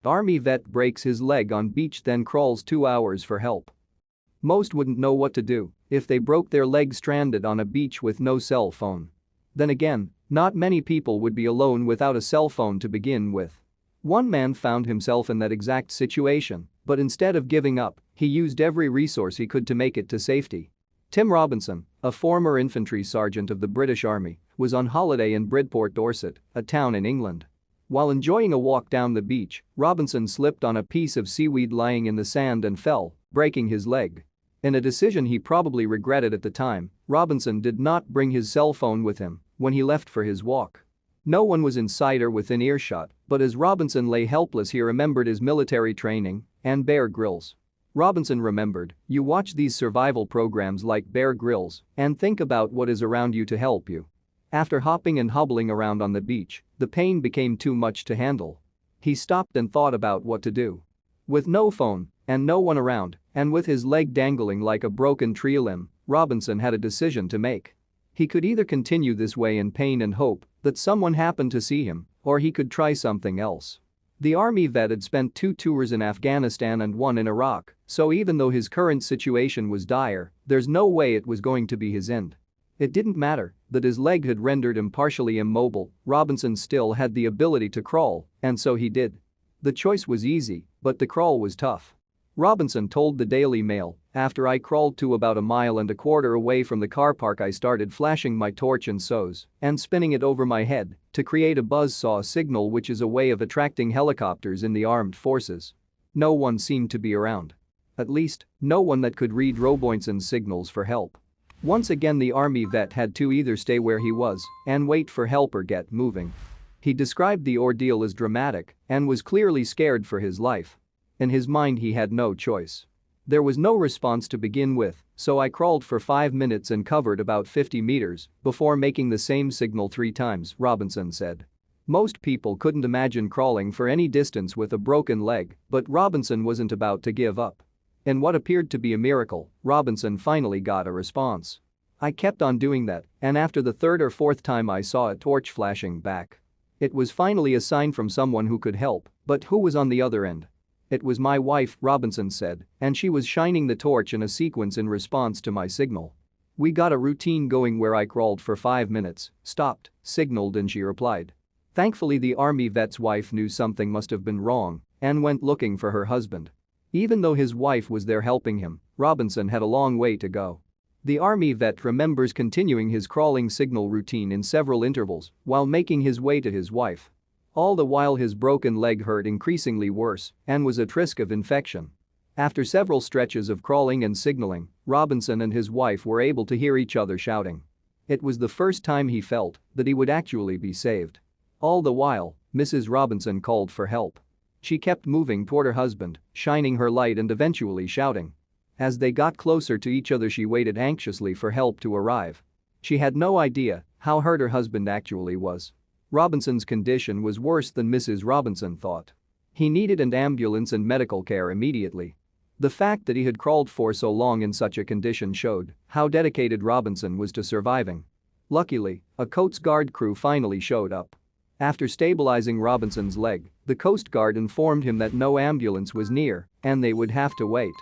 Army vet breaks his leg on beach then crawls 2 hours for help. Most wouldn't know what to do if they broke their leg stranded on a beach with no cell phone. Then again, not many people would be alone without a cell phone to begin with. One man found himself in that exact situation, but instead of giving up, he used every resource he could to make it to safety. Tim Robinson, a former infantry sergeant of the British Army, was on holiday in Bridport, Dorset, a town in England. While enjoying a walk down the beach, Robinson slipped on a piece of seaweed lying in the sand and fell, breaking his leg. In a decision he probably regretted at the time, Robinson did not bring his cell phone with him when he left for his walk. No one was in sight or within earshot, but as Robinson lay helpless he remembered his military training and Bear Grylls. Robinson remembered, you watch these survival programs like Bear Grylls and think about what is around you to help you. After hopping and hobbling around on the beach, the pain became too much to handle. He stopped and thought about what to do. With no phone and no one around, and with his leg dangling like a broken tree limb, Robinson had a decision to make. He could either continue this way in pain and hope that someone happened to see him, or he could try something else. The Army vet had spent 2 tours in Afghanistan and 1 in Iraq, so even though his current situation was dire, there's no way it was going to be his end. It didn't matter that his leg had rendered him partially immobile, Robinson still had the ability to crawl, and so he did. The choice was easy, but the crawl was tough. Robinson told the Daily Mail, after I crawled to about 1.25 miles away from the car park I started flashing my torch and SOS and spinning it over my head to create a buzzsaw signal which is a way of attracting helicopters in the armed forces. No one seemed to be around. At least, no one that could read Robinson's signals for help. Once again the Army vet had to either stay where he was and wait for help or get moving. He described the ordeal as dramatic and was clearly scared for his life. In his mind he had no choice. There was no response to begin with, so I crawled for 5 minutes and covered about 50 meters before making the same signal 3 times, Robinson said. Most people couldn't imagine crawling for any distance with a broken leg, but Robinson wasn't about to give up. In what appeared to be a miracle, Robinson finally got a response. I kept on doing that, and after the 3rd or 4th time I saw a torch flashing back. It was finally a sign from someone who could help, but who was on the other end? It was my wife, Robinson said, and she was shining the torch in a sequence in response to my signal. We got a routine going where I crawled for 5 minutes, stopped, signaled and she replied. Thankfully the Army vet's wife knew something must have been wrong and went looking for her husband. Even though his wife was there helping him, Robinson had a long way to go. The Army vet remembers continuing his crawling signal routine in several intervals while making his way to his wife. All the while his broken leg hurt increasingly worse and was at risk of infection. After several stretches of crawling and signaling, Robinson and his wife were able to hear each other shouting. It was the first time he felt that he would actually be saved. All the while, Mrs. Robinson called for help. She kept moving toward her husband, shining her light and eventually shouting. As they got closer to each other she waited anxiously for help to arrive. She had no idea how hurt her husband actually was. Robinson's condition was worse than Mrs. Robinson thought. He needed an ambulance and medical care immediately. The fact that he had crawled for so long in such a condition showed how dedicated Robinson was to surviving. Luckily, a Coast Guard crew finally showed up. After stabilizing Robinson's leg, the Coast Guard informed him that no ambulance was near and they would have to wait.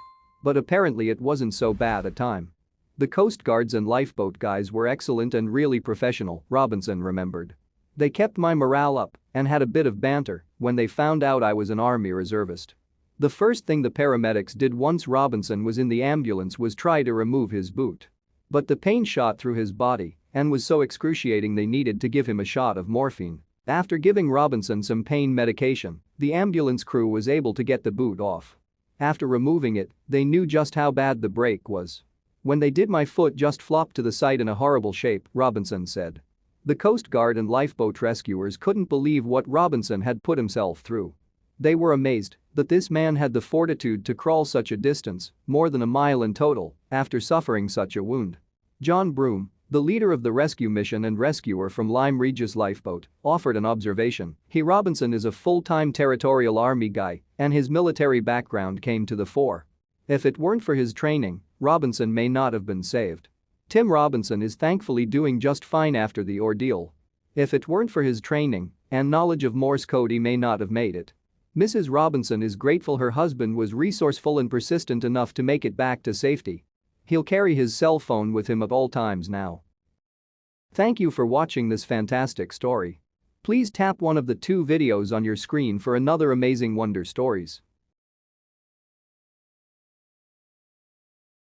But apparently it wasn't so bad a time. The Coast Guards and lifeboat guys were excellent and really professional, Robinson remembered. They kept my morale up and had a bit of banter when they found out I was an Army reservist. The first thing the paramedics did once Robinson was in the ambulance was try to remove his boot. But the pain shot through his body and was so excruciating they needed to give him a shot of morphine. After giving Robinson some pain medication, the ambulance crew was able to get the boot off. After removing it, they knew just how bad the break was. When they did my foot just flopped to the side in a horrible shape, Robinson said. The Coast Guard and lifeboat rescuers couldn't believe what Robinson had put himself through. They were amazed that this man had the fortitude to crawl such a distance, more than 1 mile in total, after suffering such a wound. John Broom, the leader of the rescue mission and rescuer from Lyme Regis lifeboat, offered an observation. Robinson is a full-time territorial Army guy, and his military background came to the fore. If it weren't for his training, Robinson may not have been saved. Tim Robinson is thankfully doing just fine after the ordeal. If it weren't for his training and knowledge of Morse code he may not have made it. Mrs. Robinson is grateful her husband was resourceful and persistent enough to make it back to safety. He'll carry his cell phone with him at all times now. Thank you for watching this fantastic story. Please tap one of the 2 videos on your screen for another amazing wonder stories.